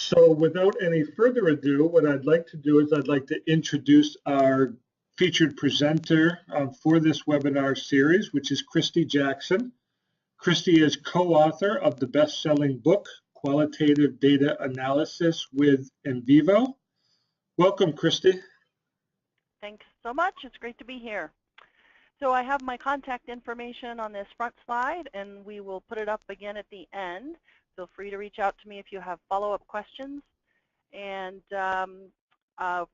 So without any further ado, what I'd like to do is I'd like to introduce our featured presenter for this webinar series, which is Christy Jackson. Christy is co-author of the best-selling book, Qualitative Data Analysis with NVivo. Welcome, Christy. Thanks so much. It's great to be here. So I have my contact information on this front slide, and we will put it up again at the end. Feel free to reach out to me if you have follow-up questions. And a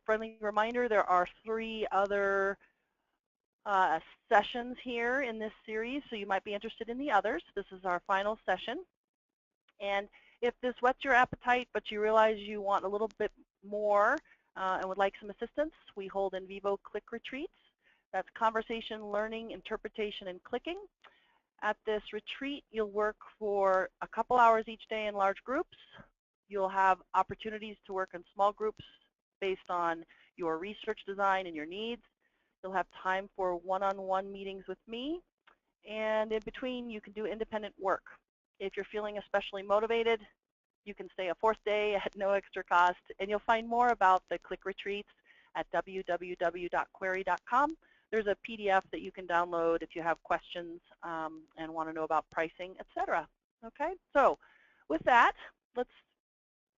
friendly reminder, there are 3 other sessions here in this series, so you might be interested in the others. This is our final session. And if this whets your appetite, but you realize you want a little bit more and would like some assistance, we hold NVivo Click Retreats. That's conversation, learning, interpretation, and clicking. At this retreat, you'll work for a couple hours each day in large groups. You'll have opportunities to work in small groups based on your research design and your needs. You'll have time for one-on-one meetings with me. And in between, you can do independent work. If you're feeling especially motivated, you can stay a 4th day at no extra cost. And you'll find more about the Click Retreats at www.query.com. There's a PDF that you can download if you have questions and want to know about pricing, etc. Okay, so with that, let's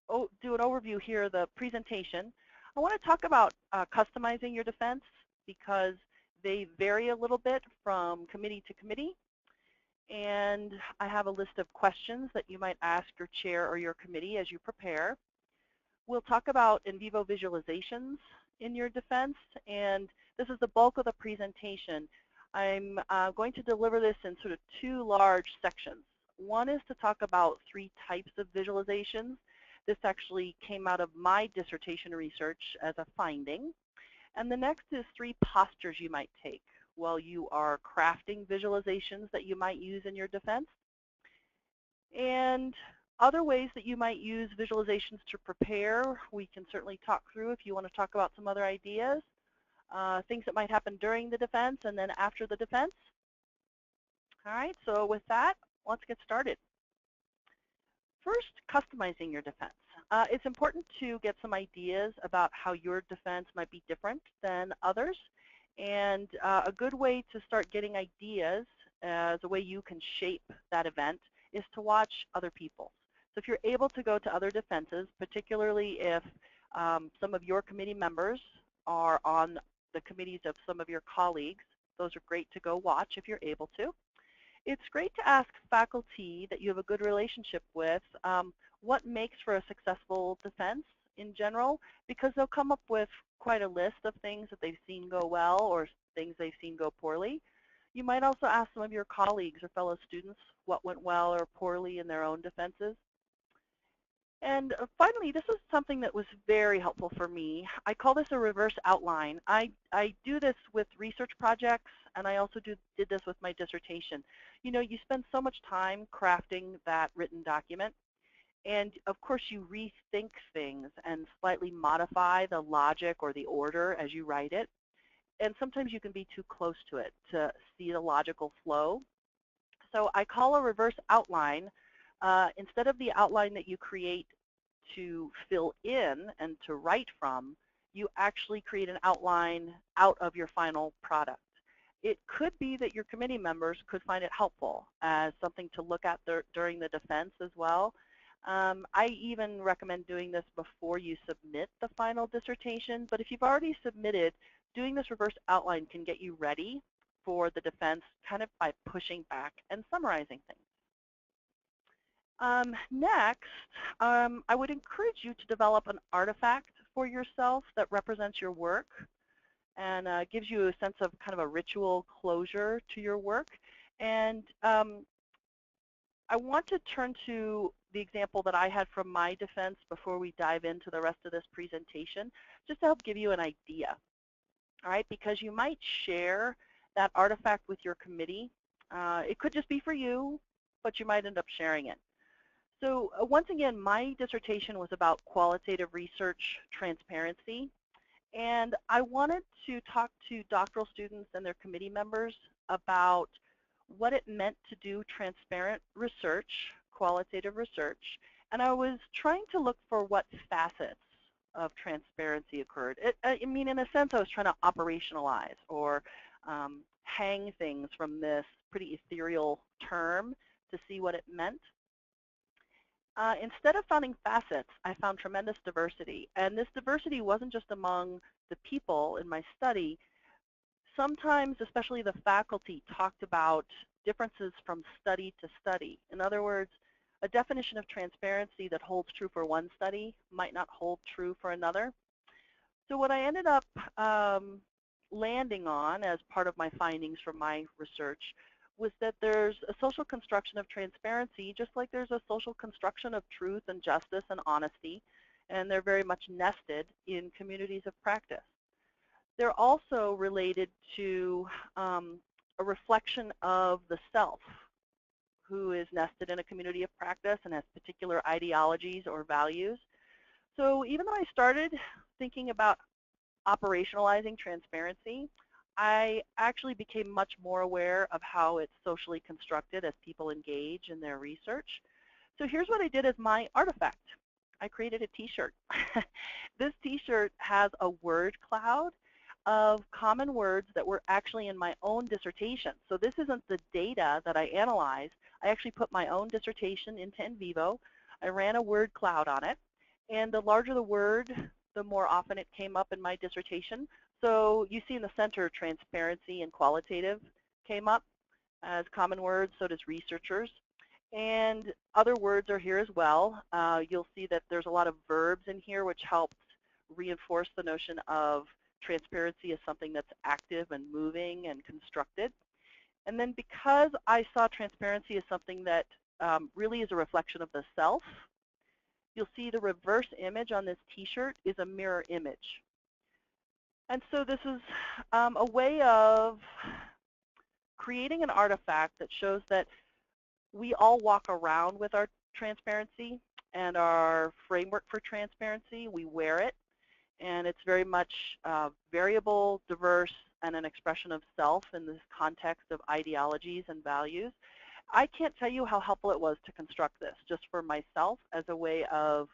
do an overview here of the presentation. I want to talk about customizing your defense because they vary a little bit from committee to committee. And I have a list of questions that you might ask your chair or your committee as you prepare. We'll talk about NVivo visualizations in your defense, and this is the bulk of the presentation. I'm going to deliver this in sort of 2 large sections. One is to talk about 3 types of visualizations. This actually came out of my dissertation research as a finding. And the next is 3 postures you might take while you are crafting visualizations that you might use in your defense. And other ways that you might use visualizations to prepare, we can certainly talk through if you want to talk about some other ideas. Things that might happen during the defense and then after the defense. All right, so with that, let's get started. First, customizing your defense. It's important to get some ideas about how your defense might be different than others. And a good way to start getting ideas as a way you can shape that event is to watch other people. So if you're able to go to other defenses, particularly if some of your committee members are on the committees of some of your colleagues, those are great to go watch if you're able to. It's great to ask faculty that you have a good relationship with what makes for a successful defense in general, because they'll come up with quite a list of things that they've seen go well or things they've seen go poorly. You might also ask some of your colleagues or fellow students what went well or poorly in their own defenses. And finally, this is something that was very helpful for me. I call this a reverse outline. I do this with research projects, and I also did this with my dissertation. You know, you spend so much time crafting that written document, and of course you rethink things and slightly modify the logic or the order as you write it. And sometimes you can be too close to it to see the logical flow. So I call a reverse outline, instead of the outline that you create to fill in and to write from, you actually create an outline out of your final product. It could be that your committee members could find it helpful as something to look at during the defense as well. I even recommend doing this before you submit the final dissertation, but if you've already submitted, doing this reverse outline can get you ready for the defense kind of by pushing back and summarizing things. Next, I would encourage you to develop an artifact for yourself that represents your work and gives you a sense of kind of a ritual closure to your work. And I want to turn to the example that I had from my defense before we dive into the rest of this presentation, just to help give you an idea. All right, because you might share that artifact with your committee. It could just be for you, but you might end up sharing it. So once again, my dissertation was about qualitative research transparency, and I wanted to talk to doctoral students and their committee members about what it meant to do transparent research, qualitative research, and I was trying to look for what facets of transparency occurred. I mean, in a sense, I was trying to operationalize or hang things from this pretty ethereal term to see what it meant. Instead of finding facets, I found tremendous diversity. And this diversity wasn't just among the people in my study. Sometimes, especially the faculty, talked about differences from study to study. In other words, a definition of transparency that holds true for one study might not hold true for another. So what I ended up landing on as part of my findings from my research was that there's a social construction of transparency, just like there's a social construction of truth and justice and honesty, and they're very much nested in communities of practice. They're also related to a reflection of the self, who is nested in a community of practice and has particular ideologies or values. So even though I started thinking about operationalizing transparency, I actually became much more aware of how it's socially constructed as people engage in their research. So here's what I did as my artifact. I created a t-shirt. This t-shirt has a word cloud of common words that were actually in my own dissertation. So this isn't the data that I analyzed. I actually put my own dissertation into NVivo. I ran a word cloud on it. And the larger the word, the more often it came up in my dissertation. So you see in the center, transparency and qualitative came up as common words, so does researchers. And other words are here as well. You'll see that there's a lot of verbs in here, which helps reinforce the notion of transparency as something that's active and moving and constructed. And then because I saw transparency as something that really is a reflection of the self, you'll see the reverse image on this t-shirt is a mirror image. And so this is a way of creating an artifact that shows that we all walk around with our transparency and our framework for transparency. We wear it, and it's very much variable, diverse, and an expression of self in this context of ideologies and values. I can't tell you how helpful it was to construct this just for myself as a way of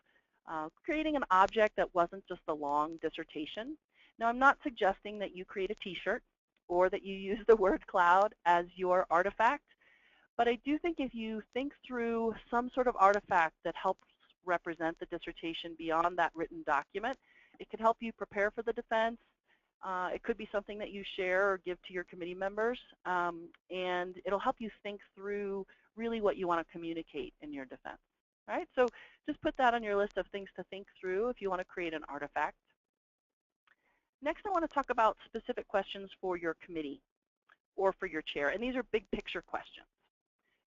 creating an object that wasn't just a long dissertation. Now, I'm not suggesting that you create a t-shirt or that you use the word cloud as your artifact, but I do think if you think through some sort of artifact that helps represent the dissertation beyond that written document, it can help you prepare for the defense. It could be something that you share or give to your committee members, and it'll help you think through really what you want to communicate in your defense. All right, so just put that on your list of things to think through if you want to create an artifact. Next, I want to talk about specific questions for your committee or for your chair, and these are big picture questions.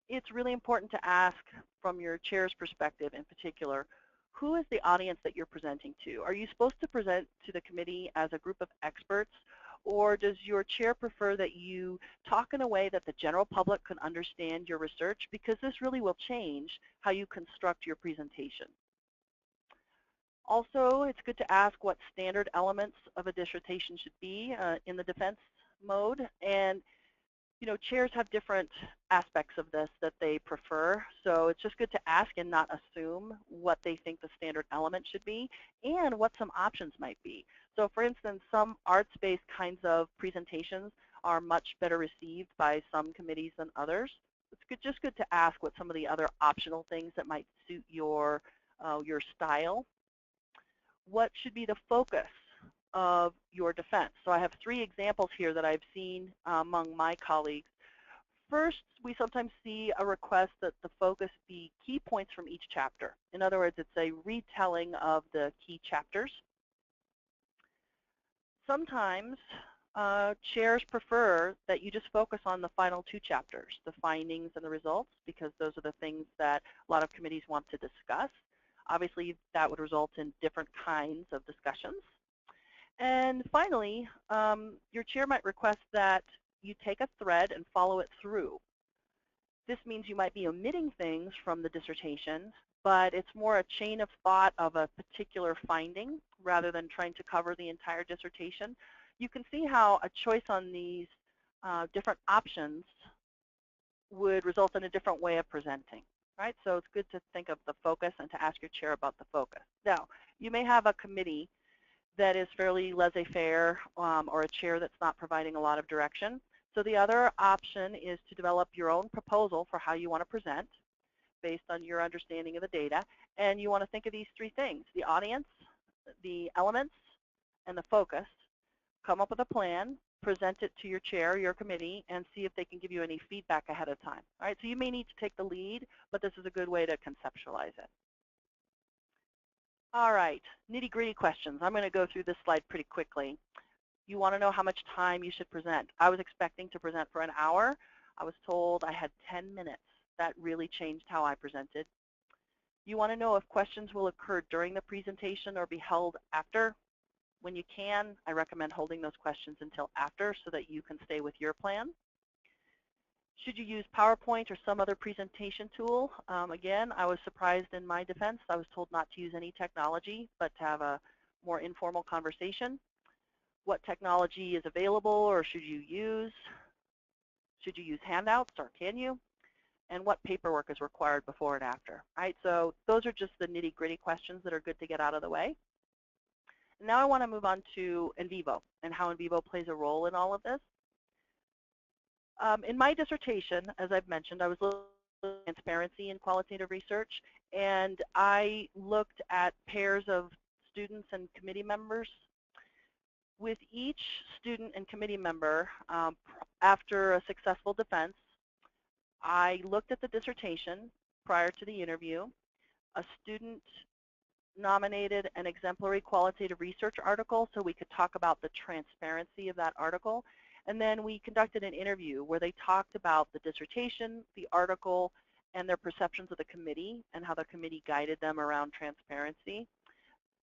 It's really important to ask from your chair's perspective in particular, who is the audience that you're presenting to? Are you supposed to present to the committee as a group of experts, or does your chair prefer that you talk in a way that the general public can understand your research? Because this really will change how you construct your presentation. Also, it's good to ask what standard elements of a dissertation should be in the defense mode. And you know, chairs have different aspects of this that they prefer, so it's just good to ask and not assume what they think the standard element should be and what some options might be. So for instance, some arts-based kinds of presentations are much better received by some committees than others. It's just good to ask what some of the other optional things that might suit your style. What should be the focus of your defense? So I have 3 examples here that I've seen among my colleagues. First, we sometimes see a request that the focus be key points from each chapter. In other words, it's a retelling of the key chapters. Sometimes chairs prefer that you just focus on the final 2 chapters, the findings and the results, because those are the things that a lot of committees want to discuss. Obviously, that would result in different kinds of discussions. And finally, your chair might request that you take a thread and follow it through. This means you might be omitting things from the dissertation, but it's more a chain of thought of a particular finding rather than trying to cover the entire dissertation. You can see how a choice on these different options would result in a different way of presenting. right? So it's good to think of the focus and to ask your chair about the focus. Now, you may have a committee that is fairly laissez-faire or a chair that's not providing a lot of direction. So the other option is to develop your own proposal for how you want to present based on your understanding of the data. And you want to think of these three things: the audience, the elements, and the focus. Come up with a plan, present it to your chair, your committee, and see if they can give you any feedback ahead of time. All right, so you may need to take the lead, but this is a good way to conceptualize it. All right, nitty-gritty questions. I'm going to go through this slide pretty quickly. You want to know how much time you should present. I was expecting to present for an hour. I was told I had 10 minutes. That really changed how I presented. You want to know if questions will occur during the presentation or be held after. When you can, I recommend holding those questions until after so that you can stay with your plan. Should you use PowerPoint or some other presentation tool? Again, I was surprised in my defense. I was told not to use any technology, but to have a more informal conversation. What technology is available or should you use? Should you use handouts or can you? And what paperwork is required before and after? Right? So those are just the nitty-gritty questions that are good to get out of the way. Now I want to move on to NVivo and how NVivo plays a role in all of this. In my dissertation, as I've mentioned, I was looking at transparency in qualitative research, and I looked at pairs of students and committee members. With each student and committee member, after a successful defense, I looked at the dissertation prior to the interview. A student nominated an exemplary qualitative research article so we could talk about the transparency of that article. And then we conducted an interview where they talked about the dissertation, the article, and their perceptions of the committee and how the committee guided them around transparency.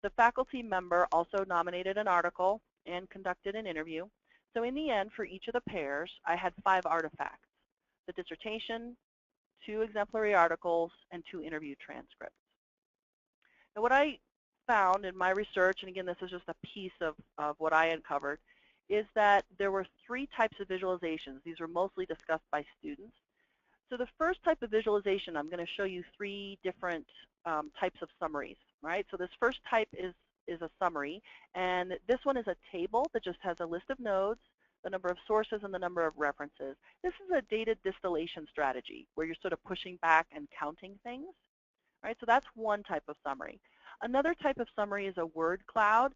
The faculty member also nominated an article and conducted an interview. So in the end, for each of the pairs, I had 5 artifacts: the dissertation, 2 exemplary articles, and 2 interview transcripts. Now, what I found in my research, and again, this is just a piece of what I uncovered, is that there were 3 types of visualizations. These were mostly discussed by students. So the first type of visualization, I'm going to show you 3 different types of summaries, right? So this first type is a summary, and this one is a table that just has a list of nodes, the number of sources, and the number of references. This is a data distillation strategy where you're sort of pushing back and counting things, right? So that's one type of summary. Another type of summary is a word cloud.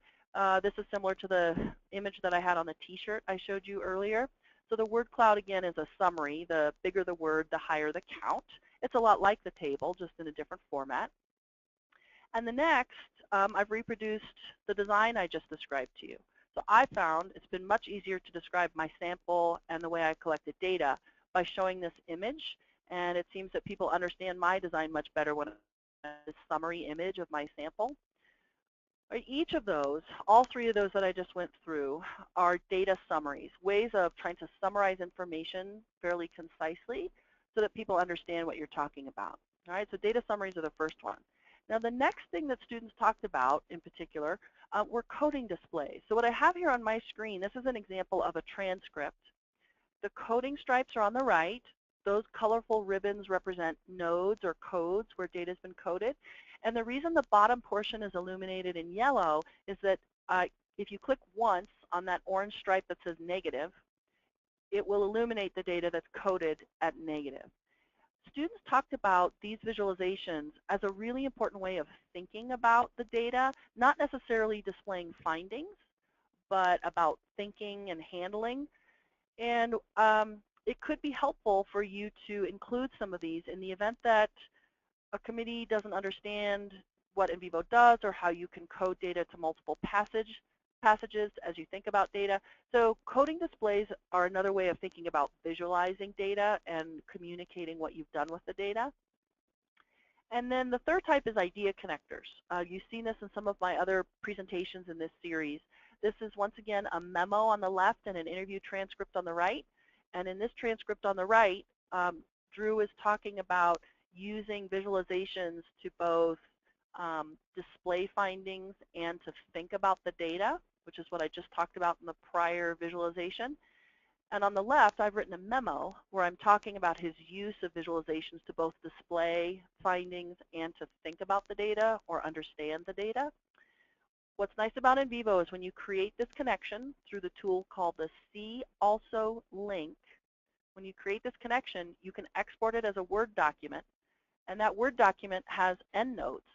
This is similar to the image that I had on the t-shirt I showed you earlier. So the word cloud, again, is a summary. The bigger the word, the higher the count. It's a lot like the table, just in a different format. And the next, I've reproduced the design I just described to you. So I found it's been much easier to describe my sample and the way I collected data by showing this image. And it seems that people understand my design much better when I have this summary image of my sample. Each of those, all 3 of those that I just went through, are data summaries, ways of trying to summarize information fairly concisely so that people understand what you're talking about. All right, so data summaries are the first one. Now, the next thing that students talked about in particular were coding displays. So what I have here on my screen, this is an example of a transcript. The coding stripes are on the right. Those colorful ribbons represent nodes or codes where data has been coded. And the reason the bottom portion is illuminated in yellow is that if you click once on that orange stripe that says negative, it will illuminate the data that's coded at negative. Students talked about these visualizations as a really important way of thinking about the data, not necessarily displaying findings, but about thinking and handling. And it could be helpful for you to include some of these in the event that a committee doesn't understand what NVivo does or how you can code data to multiple passages as you think about data. So coding displays are another way of thinking about visualizing data and communicating what you've done with the data. And then the third type is idea connectors. You've seen this in some of my other presentations in this series. This is, once again, a memo on the left and an interview transcript on the right. And in this transcript on the right, Drew is talking about using visualizations to both display findings and to think about the data, which is what I just talked about in the prior visualization. And on the left, I've written a memo where I'm talking about his use of visualizations to both display findings and to think about the data or understand the data. What's nice about NVivo is when you create this connection through the tool called the See Also link, when you create this connection, you can export it as a Word document, and that Word document has endnotes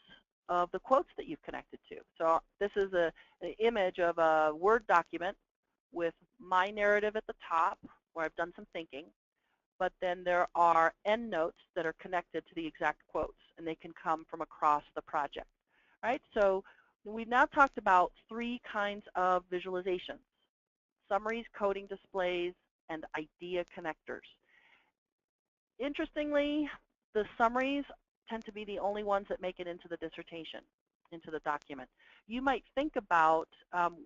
of the quotes that you've connected to. So this is an image of a Word document with my narrative at the top, where I've done some thinking, but then there are endnotes that are connected to the exact quotes, and they can come from across the project. Right? So we've now talked about 3 kinds of visualizations: summaries, coding displays, and idea connectors. Interestingly, the summaries tend to be the only ones that make it into the dissertation, into the document. You might think about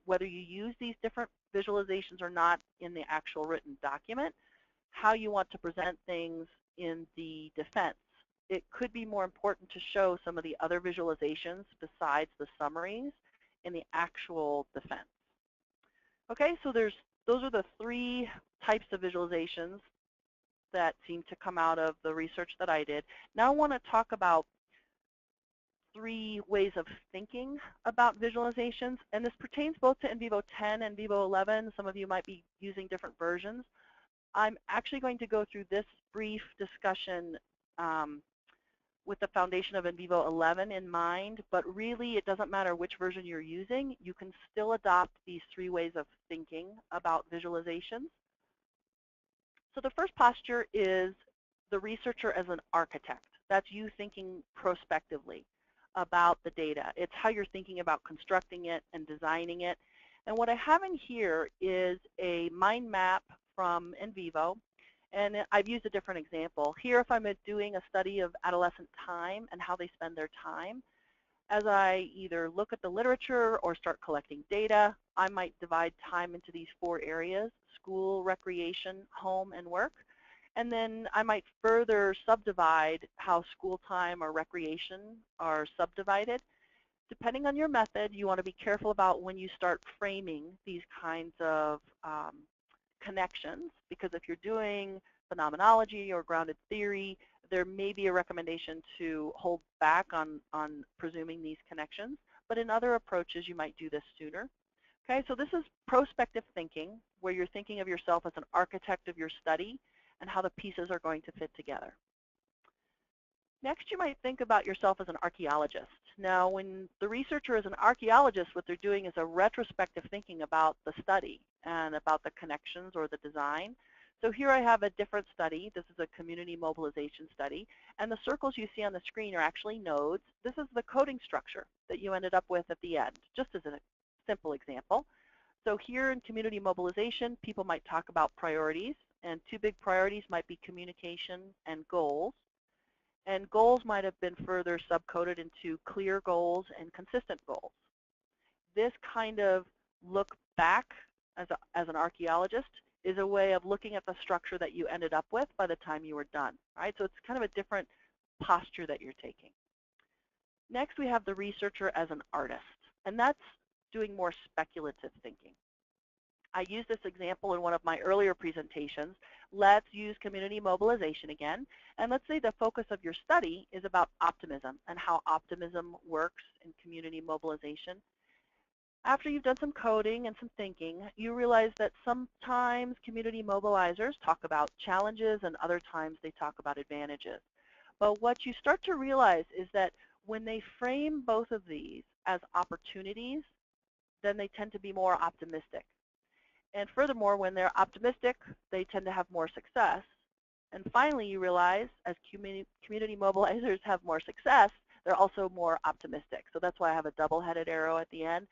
whether you use these different visualizations or not in the actual written document, how you want to present things in the defense. It could be more important to show some of the other visualizations besides the summaries in the actual defense. Okay, so those are the 3 types of visualizations that seem to come out of the research that I did. Now I want to talk about 3 ways of thinking about visualizations, and this pertains both to NVivo 10 and NVivo 11. Some of you might be using different versions. I'm actually going to go through this brief discussion with the foundation of NVivo 11 in mind, but really it doesn't matter which version you're using. You can still adopt these 3 ways of thinking about visualizations. So the first posture is the researcher as an architect. That's you thinking prospectively about the data. It's how you're thinking about constructing it and designing it. And what I have in here is a mind map from NVivo. And I've used a different example. Here, if I'm doing a study of adolescent time and how they spend their time, as I either look at the literature or start collecting data, I might divide time into these 4 areas: school, recreation, home, and work. And then I might further subdivide how school time or recreation are subdivided. Depending on your method, you want to be careful about when you start framing these kinds of connections, because if you're doing phenomenology or grounded theory, there may be a recommendation to hold back on presuming these connections, but in other approaches you might do this sooner. Okay, so this is prospective thinking, where you're thinking of yourself as an architect of your study and how the pieces are going to fit together. Next, you might think about yourself as an archaeologist. Now, when the researcher is an archaeologist, what they're doing is a retrospective thinking about the study and about the connections or the design. So here I have a different study. This is a community mobilization study. And the circles you see on the screen are actually nodes. This is the coding structure that you ended up with at the end, just as a simple example. So here in community mobilization, people might talk about priorities. And 2 big priorities might be communication and goals. And goals might have been further subcoded into clear goals and consistent goals. This kind of look back as an archaeologist is a way of looking at the structure that you ended up with by the time you were done. Right? So it's kind of a different posture that you're taking. Next, we have the researcher as an artist, and that's doing more speculative thinking. I used this example in one of my earlier presentations. Let's use community mobilization again. And let's say the focus of your study is about optimism and how optimism works in community mobilization. After you've done some coding and some thinking, you realize that sometimes community mobilizers talk about challenges and other times they talk about advantages. But what you start to realize is that when they frame both of these as opportunities, then they tend to be more optimistic. And furthermore, when they're optimistic, they tend to have more success. And finally, you realize as community mobilizers have more success, they're also more optimistic. So that's why I have a double-headed arrow at the end.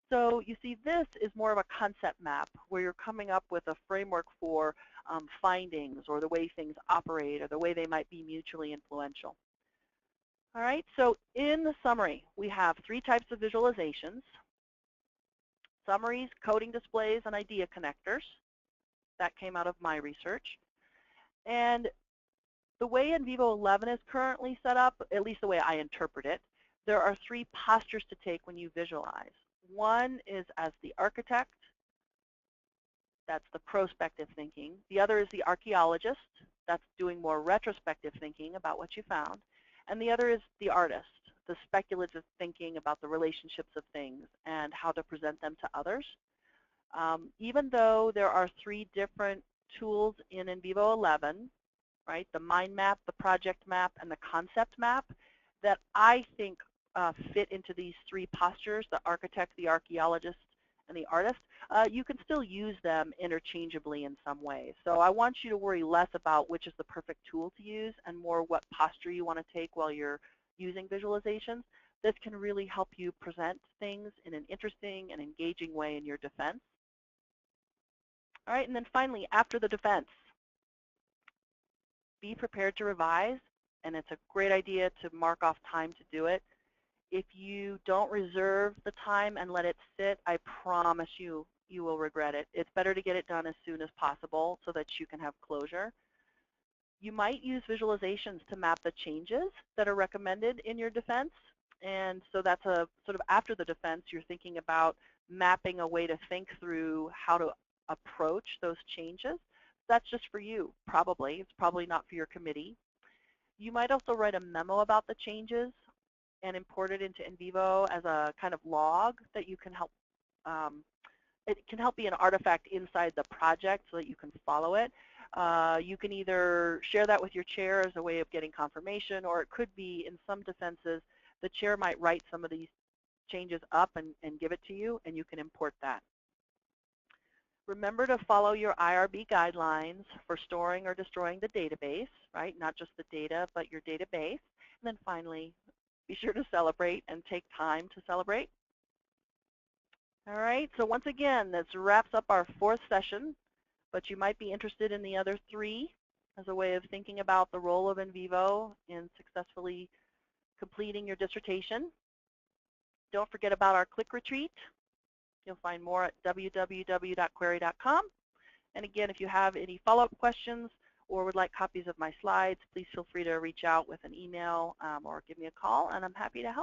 So you see, this is more of a concept map where you're coming up with a framework for findings or the way things operate or the way they might be mutually influential. All right, so in the summary, we have 3 types of visualizations: summaries, coding displays, and idea connectors. That came out of my research. And the way NVivo 11 is currently set up, at least the way I interpret it, there are 3 postures to take when you visualize. One is as the architect, That's the prospective thinking. The other is the archaeologist. That's doing more retrospective thinking about what you found. And the other is the artist, the speculative thinking about the relationships of things and how to present them to others. Even though there are 3 different tools in NVivo 11, right, the mind map, the project map, and the concept map, that I think fit into these 3 postures, the architect, the archaeologist, and the artist, you can still use them interchangeably in some ways. So I want you to worry less about which is the perfect tool to use and more what posture you want to take while you're using visualizations. This can really help you present things in an interesting and engaging way in your defense. All right, and then finally, after the defense, be prepared to revise, and it's a great idea to mark off time to do it. If you don't reserve the time and let it sit, I promise you, you will regret it. It's better to get it done as soon as possible so that you can have closure. You might use visualizations to map the changes that are recommended in your defense. And so that's a sort of after the defense, you're thinking about mapping a way to think through how to approach those changes. That's just for you, probably. It's probably not for your committee. You might also write a memo about the changes and import it into NVivo as a kind of log that you can help. It can help be an artifact inside the project so that you can follow it. You can either share that with your chair as a way of getting confirmation, or it could be, in some defenses, the chair might write some of these changes up and give it to you, and you can import that. Remember to follow your IRB guidelines for storing or destroying the database, right? Not just the data, but your database. And then finally, be sure to celebrate and take time to celebrate. All right, so once again, this wraps up our 4th session, but you might be interested in the other 3 as a way of thinking about the role of NVivo in successfully completing your dissertation. Don't forget about our Click Retreat. You'll find more at www.query.com. And again, if you have any follow-up questions or would like copies of my slides, please feel free to reach out with an email or give me a call, and I'm happy to help.